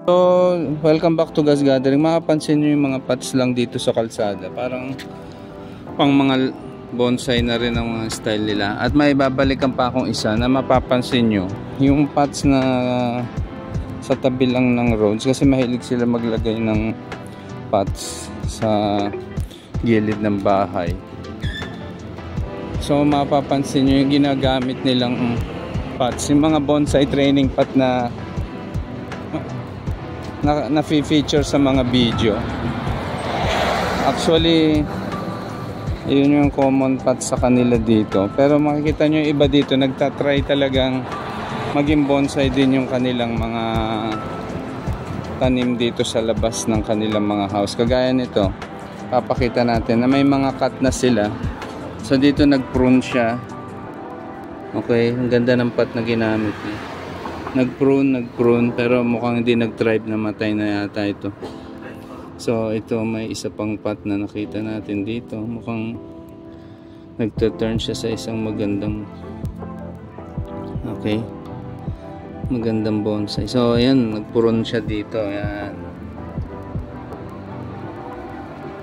So, welcome back to Gas Gathering. Makapansin nyo yung mga pots lang dito sa kalsada. Parang pang mga bonsai na rin ang mga style nila. At may babalikan pa akong isa na mapapansin nyo. Yung pots na sa tabi lang ng roads. Kasi mahilig sila maglagay ng pots sa gilid ng bahay. So, mapapansin nyo yung ginagamit nilang pots. Yung mga bonsai training pot na na-feature sa mga video. Actually, yun yung common pot sa kanila dito. Pero makikita nyo yung iba dito, nagtatry talagang maging bonsai din yung kanilang mga tanim dito sa labas ng kanilang mga house. Kagaya nito, papakita natin na may mga cut na sila. So dito nag-prune siya. Okay, ang ganda ng pot na ginamit niya. Nag-prune, pero mukhang hindi nag-thrive, namatay na yata ito. So ito, may isa pang pot na nakita natin dito. Mukhang nagtuturn siya sa isang magandang magandang bonsai. So ayan, nag-prune siya dito. Ayan,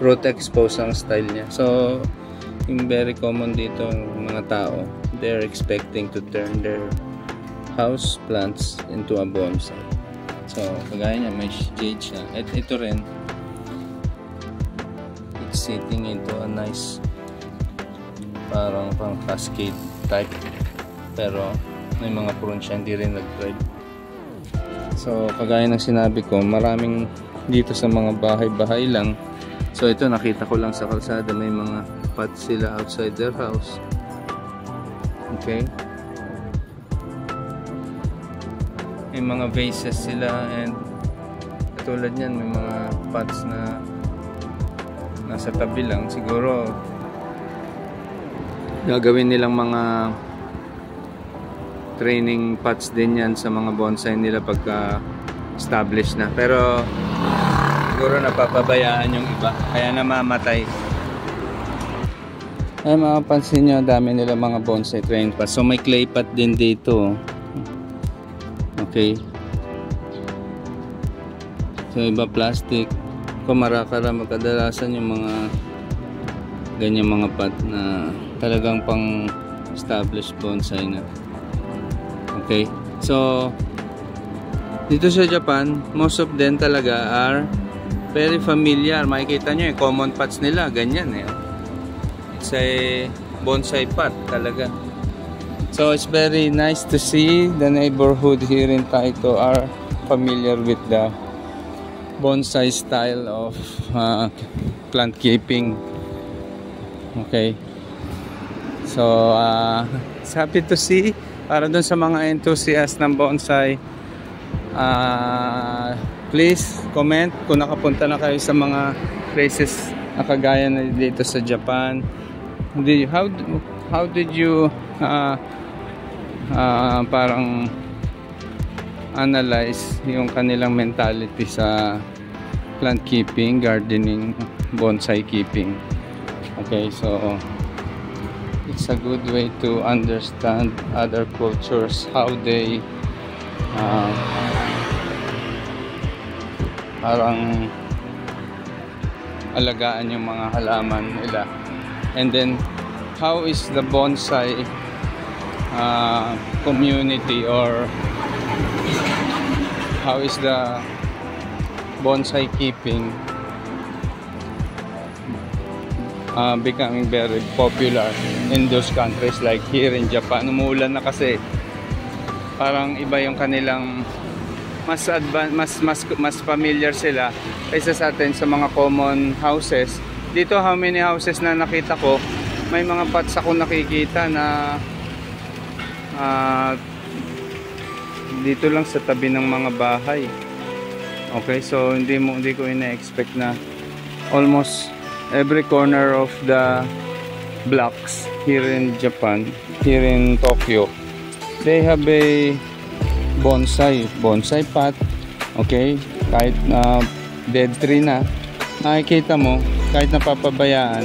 root expose ang style niya. So yung very common dito mga tao, they're expecting to turn their house plants into a bonsai. So kagaya niya, may jade siya. At ito rin, it's sitting into a nice parang pang cascade type, pero may mga prune siya, hindi rin nag-thrive. So kagaya ng sinabi ko, maraming dito sa mga bahay-bahay lang. So ito, nakita ko lang sa kalsada, may mga pots sila outside their house. Okay, may mga vases sila, and katulad niyan, may mga pots na nasa tabi lang. Siguro gagawin nilang mga training pots din yan sa mga bonsai nila pagka established na, pero siguro napapabayaan yung iba, kaya namamatay. Ay, makapansin nyo, dami nila mga bonsai training pots. So may clay pot din dito. Okay, so iba plastic. Kumarakara, magkadalasan yung mga ganyang mga pot na talagang pang established bonsai na. Okay, so dito sa Japan, most of them talaga are very familiar. Makikita nyo yung common pots nila, ganyan eh. It's a bonsai pot talaga. So it's very nice to see the neighborhood here in Taito are familiar with the bonsai style of plant keeping. Okay, so it's happy to see. Para dun sa mga enthusiast ng bonsai, please comment kung nakapunta na kayo sa mga places na kagaya na dito sa Japan. How did you parang analyze yung kanilang mentality sa plant keeping, gardening, bonsai keeping? Okay, so it's a good way to understand other cultures, how they parang alagaan yung mga halaman nila, and then how is the bonsai community, or how is the bonsai keeping becoming very popular in those countries like here in Japan. Umuulan na kasi, parang iba yung kanilang mas familiar sila kaysa sa atin sa mga common houses. Dito, how many houses na nakita ko, may mga pots ako nakikita na dito lang sa tabi ng mga bahay. Okay, so hindi ko ina-expect na almost every corner of the blocks here in Japan, here in Tokyo, they have a bonsai pot. Okay, kahit dead tree na, nakikita mo, kahit napapabayaan,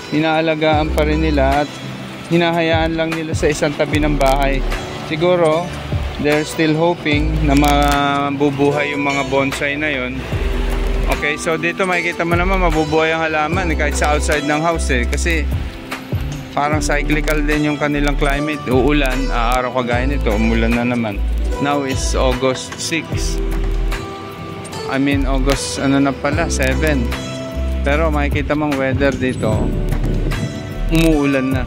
inaalagaan pa rin nila at hinahayaan lang nila sa isang tabi ng bahay. Siguro they're still hoping na mabubuhay yung mga bonsai na yon. Okay, so dito makikita mo naman mabubuhay ang halaman kahit sa outside ng house kasi parang cyclical din yung kanilang climate. Uulan, araw kagaya nito, umulan na naman. Now is August 6. I mean August na pala, 7. Pero makikita mong weather dito, umuulan na.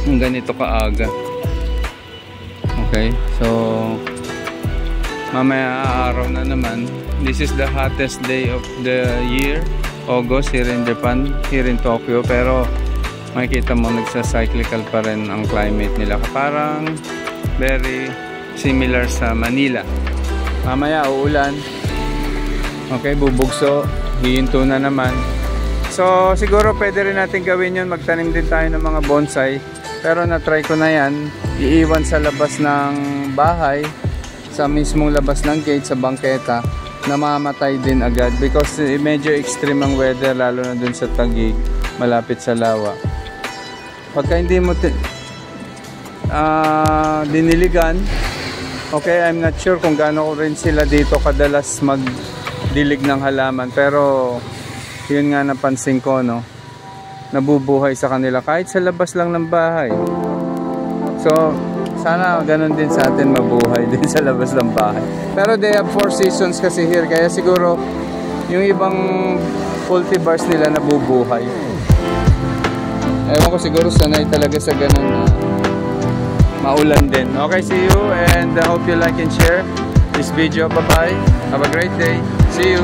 Yung ganito kaaga. Okay, so mamaya araw na naman. This is the hottest day of the year, August, here in Japan, here in Tokyo. Pero makikita mo nagsa-cyclical pa rin ang climate nila. Parang very similar sa Manila. Mamaya uulan. Okay, bubugso. Hihinto na naman. So siguro pwede rin natin gawin yun. Magtanim din tayo ng mga bonsai. Pero na-try ko na yan. Iiwan sa labas ng bahay, sa mismong labas ng gate, sa bangketa. Namamatay din agad because medyo extreme ang weather, lalo na dun sa Taguig, malapit sa lawa. Pagka hindi mo diniligan, okay, I'm not sure kung gaano rin sila dito kadalas magdilig ng halaman, pero yun nga napansin ko, no, nabubuhay sa kanila kahit sa labas lang ng bahay. So sana ganun din sa atin, mabuhay din sa labas ng bahay. Pero they have 4 seasons kasi here, kaya siguro yung ibang cultivars nila nabubuhay. Ewan ko, siguro sanay talaga sa ganun na maulan din. Okay, see you and I hope you like and share this video. Bye bye, have a great day, see you.